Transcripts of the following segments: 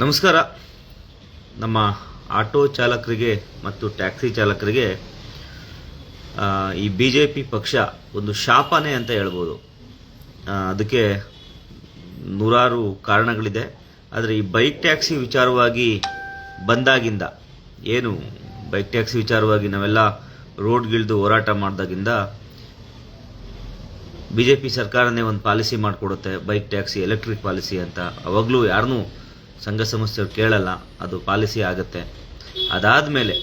ನಮಸ್ಕಾರ. ನಮ್ಮ ಆಟೋ ಚಾಲಕರಿಗೆ ಮತ್ತು ಟ್ಯಾಕ್ಸಿ ಚಾಲಕರಿಗೆ ಈ BJP ಪಕ್ಷ ಒಂದು ಶಾಪನೆ ಅಂತ ಹೇಳ್ಬೋದು. ಅದಕ್ಕೆ ನೂರಾರು ಕಾರಣಗಳಿದೆ. ಆದರೆ ಈ ಬೈಕ್ ಟ್ಯಾಕ್ಸಿ ವಿಚಾರವಾಗಿ ಬಂದಾಗಿಂದ, ಏನು ಬೈಕ್ ಟ್ಯಾಕ್ಸಿ ವಿಚಾರವಾಗಿ ನಾವೆಲ್ಲ ರೋಡ್ಗಿಳಿದು ಹೋರಾಟ ಮಾಡಿದಾಗಿಂದ BJP ಸರ್ಕಾರನೇ ಒಂದು ಪಾಲಿಸಿ ಮಾಡಿಕೊಡುತ್ತೆ, ಬೈಕ್ ಟ್ಯಾಕ್ಸಿ ಎಲೆಕ್ಟ್ರಿಕ್ ಪಾಲಿಸಿ ಅಂತ. ಅವಾಗಲೂ ಯಾರನ್ನೂ ಸಂಘ ಸಂಸ್ಥೆಯವ್ರು ಕೇಳಲ್ಲ, ಅದು ಪಾಲಿಸಿ ಆಗುತ್ತೆ. ಅದಾದಮೇಲೆ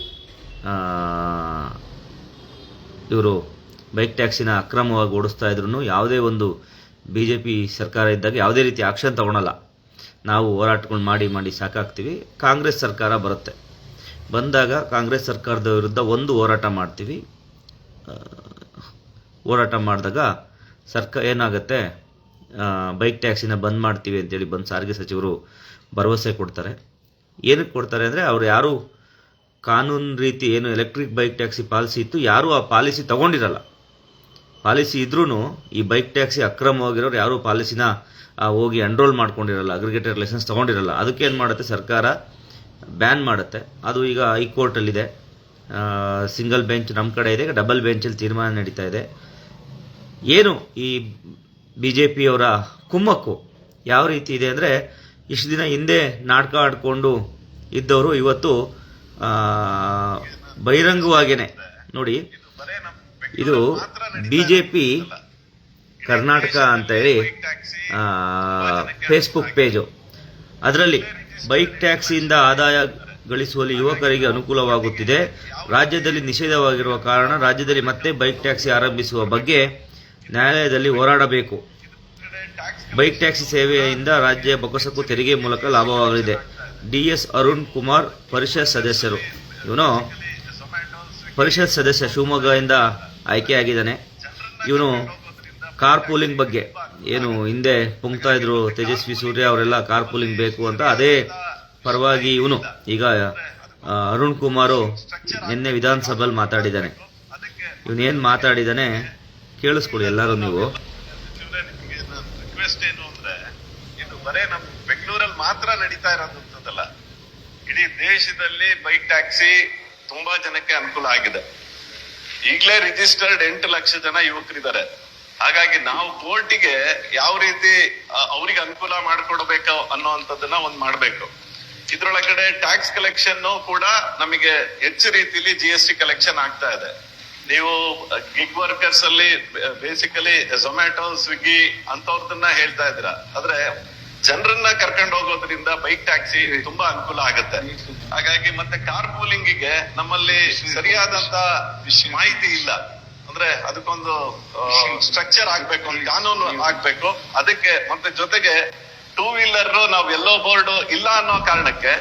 ಇವರು ಬೈಕ್ ಟ್ಯಾಕ್ಸಿನ ಅಕ್ರಮವಾಗಿ ಓಡಿಸ್ತಾ ಇದ್ರು ಯಾವುದೇ ಒಂದು BJP ಸರ್ಕಾರ ಇದ್ದಾಗ ಯಾವುದೇ ರೀತಿ ಆಕ್ಷನ್ ತಗೊಳಲ್ಲ. ನಾವು ಹೋರಾಟಗಳು ಮಾಡಿ ಸಾಕಾಗ್ತೀವಿ. ಕಾಂಗ್ರೆಸ್ ಸರ್ಕಾರ ಬರುತ್ತೆ, ಬಂದಾಗ ಕಾಂಗ್ರೆಸ್ ಸರ್ಕಾರದ ವಿರುದ್ಧ ಒಂದು ಹೋರಾಟ ಮಾಡ್ತೀವಿ. ಹೋರಾಟ ಮಾಡಿದಾಗ ಸರ್ಕಾರ ಏನಾಗುತ್ತೆ, ಬೈಕ್ ಟ್ಯಾಕ್ಸಿನ ಬಂದ್ ಮಾಡ್ತೀವಿ ಅಂತೇಳಿ ಬಂದು ಸಾರಿಗೆ ಸಚಿವರು ಭರವಸೆ ಕೊಡ್ತಾರೆ. ಏನಕ್ಕೆ ಕೊಡ್ತಾರೆ ಅಂದರೆ, ಅವರು ಯಾರು ಕಾನೂನು ರೀತಿ ಏನು ಎಲೆಕ್ಟ್ರಿಕ್ ಬೈಕ್ ಟ್ಯಾಕ್ಸಿ ಪಾಲಿಸಿ ಇತ್ತು, ಯಾರೂ ಆ ಪಾಲಿಸಿ ತಗೊಂಡಿರಲ್ಲ. ಪಾಲಿಸಿ ಇದ್ರೂ ಈ ಬೈಕ್ ಟ್ಯಾಕ್ಸಿ ಅಕ್ರಮವಾಗಿರೋರು ಯಾರೂ ಪಾಲಿಸಿನ ಹೋಗಿ ಎನ್ರೋಲ್ ಮಾಡ್ಕೊಂಡಿರಲ್ಲ, ಅಗ್ರಿಗೇಟೆಡ್ ಲೈಸೆನ್ಸ್ ತೊಗೊಂಡಿರಲ್ಲ. ಅದಕ್ಕೆ ಏನು ಮಾಡುತ್ತೆ, ಸರ್ಕಾರ ಬ್ಯಾನ್ ಮಾಡುತ್ತೆ. ಅದು ಈಗ ಹೈಕೋರ್ಟಲ್ಲಿದೆ, ಸಿಂಗಲ್ ಬೆಂಚ್ ನಮ್ಮ ಕಡೆ ಇದೆ, ಡಬಲ್ ಬೆಂಚಲ್ಲಿ ತೀರ್ಮಾನ ನಡೀತಾ ಇದೆ. ಏನು ಈ BJPಯವರ ಕುಮ್ಮಕ್ಕು ಯಾವ ರೀತಿ ಇದೆ ಅಂದರೆ, ಇಷ್ಟು ದಿನ ಹಿಂದೆ ನಾಟಕ ಆಡಿಕೊಂಡು ಇದ್ದವರು ಇವತ್ತು ಬಹಿರಂಗವಾಗೇನೆ ನೋಡಿ, ಇದು BJP ಕರ್ನಾಟಕ ಅಂತ ಹೇಳಿ ಫೇಸ್ಬುಕ್ ಪೇಜು, ಅದರಲ್ಲಿ ಬೈಕ್ ಟ್ಯಾಕ್ಸಿಯಿಂದ ಆದಾಯ ಗಳಿಸುವಲ್ಲಿ ಯುವಕರಿಗೆ ಅನುಕೂಲವಾಗುತ್ತಿದೆ. ರಾಜ್ಯದಲ್ಲಿ ನಿಷೇಧವಾಗಿರುವ ಕಾರಣ ರಾಜ್ಯದಲ್ಲಿ ಮತ್ತೆ ಬೈಕ್ ಟ್ಯಾಕ್ಸಿ ಆರಂಭಿಸುವ ಬಗ್ಗೆ ನ್ಯಾಯಾಲಯದಲ್ಲಿ ಹೋರಾಡಬೇಕು. ಬೈಕ್ ಟ್ಯಾಕ್ಸಿ ಸೇವೆಯಿಂದ ರಾಜ್ಯ ಬೊಕ್ಕಸಕ್ಕೂ ತೆರಿಗೆ ಮೂಲಕ ಲಾಭವಾಗಲಿದೆ. DS ಅರುಣ್ ಕುಮಾರ್ ಪರಿಷತ್ ಸದಸ್ಯರು. ಇವನು ಪರಿಷತ್ ಸದಸ್ಯ, ಶಿವಮೊಗ್ಗದಿಂದ ಆಯ್ಕೆಯಾಗಿದ್ದಾನೆ. ಇವನು ಕಾರ್ ಪೂಲಿಂಗ್ ಬಗ್ಗೆ ಏನು ಹಿಂದೆ ಪುಂಕ್ತಾ ಇದ್ರು ತೇಜಸ್ವಿ ಸೂರ್ಯ ಅವರೆಲ್ಲ, ಕಾರ್ ಪೂಲಿಂಗ್ ಬೇಕು ಅಂತ, ಅದೇ ಪರವಾಗಿ ಇವನು ಈಗ ಅರುಣ್ ಕುಮಾರು ನಿನ್ನೆ ವಿಧಾನಸಭೆಯಲ್ಲಿ ಮಾತಾಡಿದ್ದಾನೆ. ಇವನೇನು ಮಾತಾಡಿದ್ದಾನೆ ಕೇಳಿಸ್ಕೊಡಿ ಎಲ್ಲರೂ ನೀವು. ರಿಕ್ವೆಸ್ಟ್ ಏನು ಅಂದ್ರೆ, ಇದು ಬರೇ ನಮ್ಮ ಬೆಂಗಳೂರಲ್ಲಿ ಮಾತ್ರ ನಡೀತಾ ಇರೋದಂತದಲ್ಲ, ಇಡೀ ದೇಶದಲ್ಲಿ ಬೈಕ್ ಟ್ಯಾಕ್ಸಿ ತುಂಬಾ ಜನಕ್ಕೆ ಅನುಕೂಲ ಆಗಿದೆ. ಈಗಲೇ ರಿಜಿಸ್ಟರ್ಡ್ 8 ಲಕ್ಷ ಜನ ಯುವಕರಿದ್ದಾರೆ. ಹಾಗಾಗಿ ನಾವು ಕೋರ್ಟಿಗೆ ಯಾವ ರೀತಿ ಅವ್ರಿಗೆ ಅನುಕೂಲ ಮಾಡಿಕೊಡ್ಬೇಕು ಅನ್ನೋಂಥದ್ದನ್ನ ಒಂದ್ ಮಾಡ್ಬೇಕು. ಇದ್ರೊಳಗಡೆ ಟ್ಯಾಕ್ಸ್ ಕಲೆಕ್ಷನ್ ಕೂಡ ನಮಗೆ ಹೆಚ್ಚು ರೀತಿಲಿ GST ಕಲೆಕ್ಷನ್ ಆಗ್ತಾ ಇದೆ. ನೀವು ಗಿಗ್ ವರ್ಕರ್ಸ್ ಅಲ್ಲಿ ಬೇಸಿಕಲಿ ಝೊಮ್ಯಾಟೊ, ಸ್ವಿಗ್ಗಿ ಅಂತವ್ರದನ್ನ ಹೇಳ್ತಾ ಇದ್ದೀರಾ, ಆದ್ರೆ ಜನರನ್ನ ಕರ್ಕೊಂಡು ಹೋಗೋದ್ರಿಂದ ಬೈಕ್ ಟ್ಯಾಕ್ಸಿ ತುಂಬಾ ಅನುಕೂಲ ಆಗುತ್ತೆ. ಹಾಗಾಗಿ ಮತ್ತೆ ಕಾರ್ ಪೂಲಿಂಗಿಗೆ ನಮ್ಮಲ್ಲಿ ಸರಿಯಾದಂತ ಮಾಹಿತಿ ಇಲ್ಲ. ಅಂದ್ರೆ ಅದಕ್ಕೊಂದು ಸ್ಟ್ರಕ್ಚರ್ ಆಗ್ಬೇಕು, ಒಂದು ಕಾನೂನು ಆಗ್ಬೇಕು. ಅದಕ್ಕೆ ಮತ್ತೆ ಜೊತೆಗೆ 2 ವೀಲರ್ ನಾವು ಎಲ್ಲೋ ಬೋರ್ಡ್ ಇಲ್ಲ ಅನ್ನೋ ಕಾರಣಕ್ಕೆ,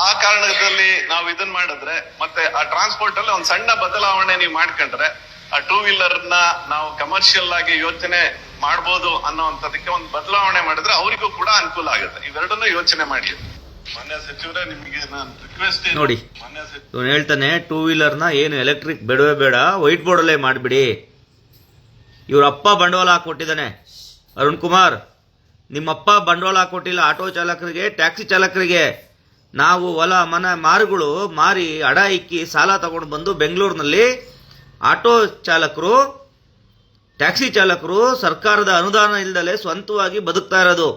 ಆ ಕಾರಣದಲ್ಲಿ ನಾವು ಇದನ್ ಮಾಡಿದ್ರೆ ಮತ್ತೆ ಆ ಟ್ರಾನ್ಸ್ಪೋರ್ಟ್ ಅಲ್ಲಿ ಒಂದ್ ಸಣ್ಣ ಬದಲಾವಣೆ ನೀವು ಮಾಡ್ಕೊಂಡ್ರೆ ಆ 2 ವೀಲರ್ ನ ನಾವು ಕಮರ್ಷಿಯಲ್ ಆಗಿ ಯೋಚನೆ ಮಾಡ್ಬೋದು ಅನ್ನೋಂಥದಕ್ಕೆ ಒಂದು ಬದಲಾವಣೆ ಮಾಡಿದ್ರೆ ಅವರಿಗೂ ಕೂಡ ಅನುಕೂಲ ಆಗುತ್ತೆ. ಇವೆರಡನ್ನೂ ಯೋಚನೆ ಮಾಡಿ. ಮಾನ್ಯ ಸಚಿವರೇ, ನಿಮಗೆ ನಾನು ರಿಕ್ವೆಸ್ಟ್ ನೋಡಿ, ಇವನು ಹೇಳ್ತಾನೆ 2 ವೀಲರ್ನ ಏನು ಎಲೆಕ್ಟ್ರಿಕ್ ಬೇಡವೇ ಬೇಡ, ವೈಟ್ ಬೋರ್ಡ್ ಅಲ್ಲೇ ಮಾಡಿಬಿಡಿ. ಇವ್ರ ಅಪ್ಪ ಬಂಡವಾಳ ಹಾಕೊಟ್ಟಿದ್ದಾನೆ. ಅರುಣ್ ಕುಮಾರ್, ನಿಮ್ಮಪ್ಪ ಬಂಡವಾಳ ಹಾಕೊಟ್ಟಿಲ್ಲ ಆಟೋ ಚಾಲಕರಿಗೆ, ಟ್ಯಾಕ್ಸಿ ಚಾಲಕರಿಗೆ. ನಾವು ಹೊಲ ಮನೆ ಮಾರುಗಳು ಮಾರಿ ಅಡ ಇಕ್ಕಿ ಸಾಲ ತಗೊಂಡು ಬಂದು ಬೆಂಗಳೂರಿನಲ್ಲಿ ಆಟೋ ಚಾಲಕರು, ಟ್ಯಾಕ್ಸಿ ಚಾಲಕರು ಸರ್ಕಾರದ ಅನುದಾನ ಇಲ್ಲದಲೇ ಸ್ವಂತವಾಗಿ ಬದುಕ್ತಾ ಇರೋದು.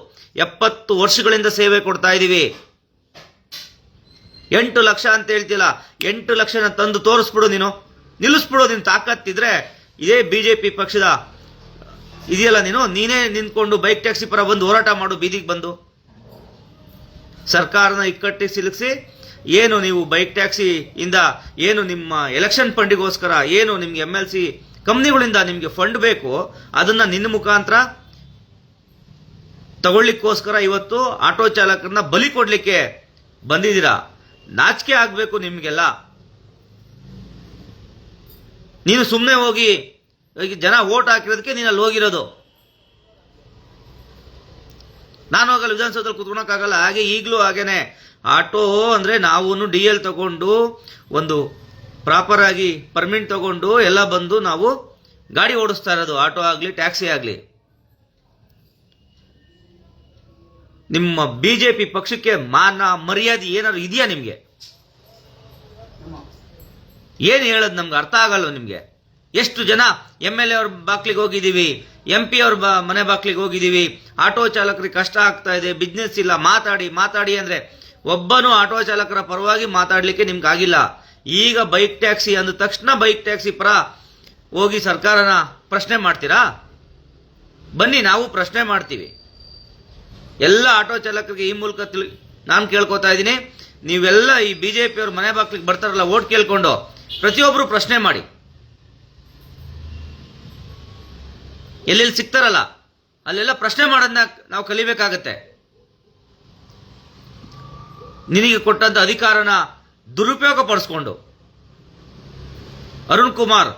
70 ವರ್ಷಗಳಿಂದ ಸೇವೆ ಕೊಡ್ತಾ ಇದ್ದೀವಿ. 8 ಲಕ್ಷ ಅಂತ ಹೇಳ್ತಿಲ್ಲ, 8 ಲಕ್ಷನ ತಂದು ತೋರಿಸ್ಬಿಡು, ನೀನು ನಿಲ್ಲಿಸ್ಬಿಡು. ನೀನು ತಾಕತ್ತಿದ್ರೆ ಇದೇ BJP ಪಕ್ಷದ ಇದೆಯಲ್ಲ, ನೀನೇ ನಿಂತ್ಕೊಂಡು ಬೈಕ್ ಟ್ಯಾಕ್ಸಿ ಪರ ಬಂದು ಹೋರಾಟ ಮಾಡು. ಬೀದಿಗೆ ಬಂದು ಸರ್ಕಾರನ ಇಕ್ಕಟ್ಟಿಗೆ ಸಿಲುಕಿಸಿ, ಏನು ನೀವು ಬೈಕ್ ಟ್ಯಾಕ್ಸಿ ಇಂದ ಏನು ನಿಮ್ಮ ಎಲೆಕ್ಷನ್ ಫಂಡಿಗೋಸ್ಕರ ಏನು ನಿಮ್ಗೆ MLC ಕಂಪ್ನಿಗಳಿಂದ ನಿಮ್ಗೆ ಫಂಡ್ ಬೇಕು, ಅದನ್ನ ನಿನ್ನ ಮುಖಾಂತರ ತಗೊಳ್ಳಿಕ್ಕೋಸ್ಕರ ಇವತ್ತು ಆಟೋ ಚಾಲಕರನ್ನ ಬಲಿ ಕೊಡ್ಲಿಕ್ಕೆ ಬಂದಿದ್ದೀರಾ. ನಾಚಿಕೆ ಆಗ್ಬೇಕು ನಿಮ್ಗೆಲ್ಲ. ನೀನು ಸುಮ್ಮನೆ ಹೋಗಿ ಜನ ವೋಟ್ ಹಾಕಿರೋದಕ್ಕೆ ನೀನು ಅಲ್ಲಿ ಹೋಗಿರೋದು. ನಾನು ಹೋಗಲ್ಲ, ವಿಧಾನಸೌಧದಲ್ಲಿ ಕುತ್ಕೊಳಕ್ಕಾಗಲ್ಲ. ಹಾಗೆ ಈಗಲೂ ಹಾಗೇನೆ ಆಟೋ ಅಂದರೆ ನಾವು DL ತಗೊಂಡು ಒಂದು ಪ್ರಾಪರ್ ಆಗಿ ಪರ್ಮಿಟ್ ತಗೊಂಡು ಎಲ್ಲ ಬಂದು ನಾವು ಗಾಡಿ ಓಡಿಸ್ತಾ ಇರೋದು, ಆಟೋ ಆಗಲಿ ಟ್ಯಾಕ್ಸಿ ಆಗಲಿ. ನಿಮ್ಮ BJP ಪಕ್ಷಕ್ಕೆ ಮಾನ ಮರ್ಯಾದೆ ಏನಾದ್ರು ಇದೆಯಾ ನಿಮಗೆ? ಏನು ಹೇಳೋದು ನಮ್ಗೆ ಅರ್ಥ ಆಗಲ್ಲ ನಿಮಗೆ. ಎಷ್ಟು ಜನ MLA ಅವ್ರ ಬಾಕ್ಲಿಗೆ ಹೋಗಿದ್ದೀವಿ, MP ಅವ್ರ ಮನೆ ಬಾಕ್ಲಿಗೆ ಹೋಗಿದ್ದೀವಿ, ಆಟೋ ಚಾಲಕರಿಗೆ ಕಷ್ಟ ಆಗ್ತಾ ಇದೆ, ಬಿಸ್ನೆಸ್ ಇಲ್ಲ, ಮಾತಾಡಿ ಅಂದರೆ ಒಬ್ಬನೂ ಆಟೋ ಚಾಲಕರ ಪರವಾಗಿ ಮಾತಾಡಲಿಕ್ಕೆ ನಿಮ್ಗೆ ಆಗಿಲ್ಲ. ಈಗ ಬೈಕ್ ಟ್ಯಾಕ್ಸಿ ಅಂದ ತಕ್ಷಣ ಬೈಕ್ ಟ್ಯಾಕ್ಸಿ ಪರ ಹೋಗಿ ಸರ್ಕಾರನ ಪ್ರಶ್ನೆ ಮಾಡ್ತೀರಾ? ಬನ್ನಿ, ನಾವು ಪ್ರಶ್ನೆ ಮಾಡ್ತೀವಿ. ಎಲ್ಲ ಆಟೋ ಚಾಲಕರಿಗೆ ಈ ಮೂಲಕ ನಾನು ಕೇಳ್ಕೊತಾ ಇದ್ದೀನಿ, ನೀವೆಲ್ಲ ಈ BJP ಅವ್ರ ಮನೆ ಬಾಕ್ಲಿಗೆ ಬರ್ತಾರಲ್ಲ ಓಟ್ ಕೇಳ್ಕೊಂಡು ಪ್ರತಿಯೊಬ್ಬರು ಪ್ರಶ್ನೆ ಮಾಡಿ. ಎಲ್ಲೆಲ್ಲಿ ಸಿಗ್ತಾರಲ್ಲ ಅಲ್ಲೆಲ್ಲ ಪ್ರಶ್ನೆ ಮಾಡೋದನ್ನ ನಾವು ಕಲಿಬೇಕಾಗತ್ತೆ. ನಿನಗೆ ಕೊಟ್ಟಂತ ಅಧಿಕಾರನ ದುರುಪಯೋಗ ಪಡಿಸ್ಕೊಂಡು ಅರುಣ್ ಕುಮಾರ್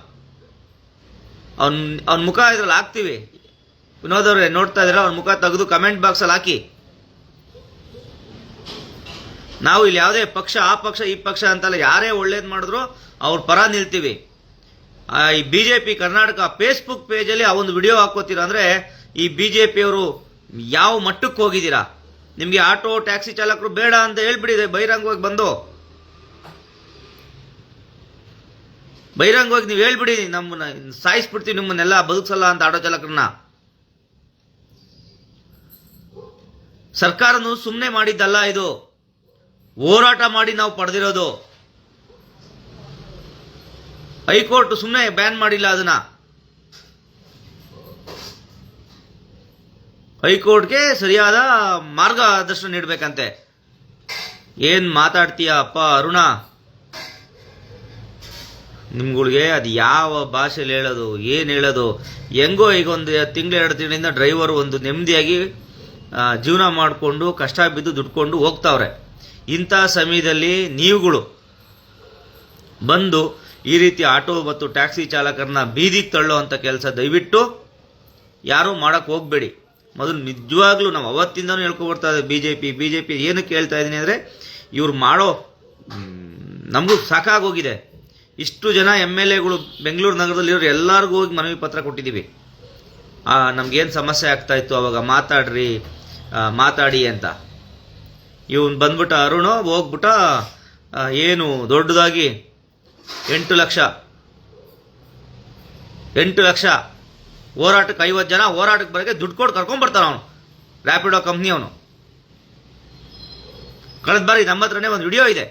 ಅವನ ಮುಖ ಇದ್ರಲ್ಲಿ ಹಾಕ್ತೀವಿ. ವಿನೋದ್ ಅವರೇ ನೋಡ್ತಾ ಇದ್ದೀರಾ, ಅವ್ನ ಮುಖ ತೆಗೆದು ಕಮೆಂಟ್ ಬಾಕ್ಸಲ್ಲಿ ಹಾಕಿ. ನಾವು ಇಲ್ಲಿ ಯಾವುದೇ ಪಕ್ಷ ಆ ಪಕ್ಷ ಈ ಪಕ್ಷ ಅಂತಲ್ಲ, ಯಾರೇ ಒಳ್ಳೇದು ಮಾಡಿದ್ರು ಅವ್ರ ಪರ ನಿಲ್ತೀವಿ. ಈ BJP ಕರ್ನಾಟಕ ಫೇಸ್ಬುಕ್ ಪೇಜಲ್ಲಿ ಆ ಒಂದು ವಿಡಿಯೋ ಹಾಕೋತೀರಾ ಅಂದರೆ ಈ BJP ಅವರು ಯಾವ ಮಟ್ಟಕ್ಕೆ ಹೋಗಿದ್ದೀರಾ? ನಿಮಗೆ ಆಟೋ ಟ್ಯಾಕ್ಸಿ ಚಾಲಕರು ಬೇಡ ಅಂತ ಹೇಳ್ಬಿಡಿದೆ, ಬಹಿರಂಗವಾಗಿ ಬಂದು ಬಹಿರಂಗವಾಗಿ ನೀವು ಹೇಳ್ಬಿಡಿ, ನಮ್ಮನ್ನ ಸಾಯಿಸ್ಬಿಡ್ತೀವಿ, ನಿಮ್ಮನ್ನೆಲ್ಲ ಬದುಕಿಸಲ್ಲ ಅಂತ ಆಟೋ ಚಾಲಕರನ್ನ. ಸರ್ಕಾರನು ಸುಮ್ಮನೆ ಮಾಡಿದ್ದಲ್ಲ, ಇದು ಹೋರಾಟ ಮಾಡಿ ನಾವು ಪಡೆದಿರೋದು. ಹೈಕೋರ್ಟ್ ಸುಮ್ಮನೆ ಬ್ಯಾನ್ ಮಾಡಿಲ್ಲ ಅದನ್ನ. ಹೈಕೋರ್ಟ್ಗೆ ಸರಿಯಾದ ಮಾರ್ಗದರ್ಶನ ನೀಡಬೇಕಂತೆ. ಏನ್ ಮಾತಾಡ್ತೀಯ ಅಪ್ಪ ಅರುಣ? ನಿಮ್ಗಳಿಗೆ ಅದು ಯಾವ ಭಾಷೆಯಲ್ಲಿ ಹೇಳೋದು, ಏನು ಹೇಳೋದು? ಹೆಂಗೋ ಈಗ ಒಂದು ತಿಂಗಳು 2 ತಿಂಗಳಿಂದ ಡ್ರೈವರ್ ಒಂದು ನೆಮ್ಮದಿಯಾಗಿ ಜೀವನ ಮಾಡಿಕೊಂಡು ಕಷ್ಟ ಬಿದ್ದು ದುಡ್ಕೊಂಡು ಹೋಗ್ತಾವ್ರೆ. ಇಂಥ ಸಮಯದಲ್ಲಿ ನೀವುಗಳು ಬಂದು ಈ ರೀತಿ ಆಟೋ ಮತ್ತು ಟ್ಯಾಕ್ಸಿ ಚಾಲಕರನ್ನ ಬೀದಿಗೆ ತಳ್ಳೋ ಅಂತ ಕೆಲಸ ದಯವಿಟ್ಟು ಯಾರೂ ಮಾಡೋಕ್ಕೆ ಹೋಗಬೇಡಿ. ಮೊದಲು ನಿಜವಾಗ್ಲೂ ನಾವು ಅವತ್ತಿಂದನೂ ಹೇಳ್ಕೊಬರ್ತಾ ಇದ್ದೀವಿ, BJP ಏನಕ್ಕೆ ಹೇಳ್ತಾ ಇದ್ದೀನಿ ಅಂದರೆ ಇವ್ರು ಮಾಡೋ ನಮಗೂ ಸಾಕಾಗೋಗಿದೆ. ಇಷ್ಟು ಜನ MLAಗಳು ಬೆಂಗಳೂರು ನಗರದಲ್ಲಿರೋರು ಎಲ್ಲರಿಗೂ ಹೋಗಿ ಮನವಿ ಪತ್ರ ಕೊಟ್ಟಿದ್ದೀವಿ. ನಮಗೇನು ಸಮಸ್ಯೆ ಆಗ್ತಾ ಇತ್ತು ಅವಾಗ ಮಾತಾಡಿ ಅಂತ. ಇವನು ಬಂದ್ಬಿಟ್ಟ ಅರುಣ್ ಹೋಗ್ಬಿಟ್ಟ ಏನು ದೊಡ್ಡದಾಗಿ 8 ಲಕ್ಷ ಹೋರಾಟಕ್ಕೆ 50 ಜನ ಹೋರಾಟಕ್ಕೆ ಬರೋಕ್ಕೆ ದುಡ್ಡು ಕೊಟ್ಟು ಕರ್ಕೊಂಡ್ಬರ್ತಾನ ಅವನು, ರ್ಯಾಪಿಡೋ ಕಂಪ್ನಿ ಅವನು. ಕಳೆದ ಬಾರಿ ನಮ್ಮ ಹತ್ರನೇ ಒಂದು ವಿಡಿಯೋ ಇದೆ,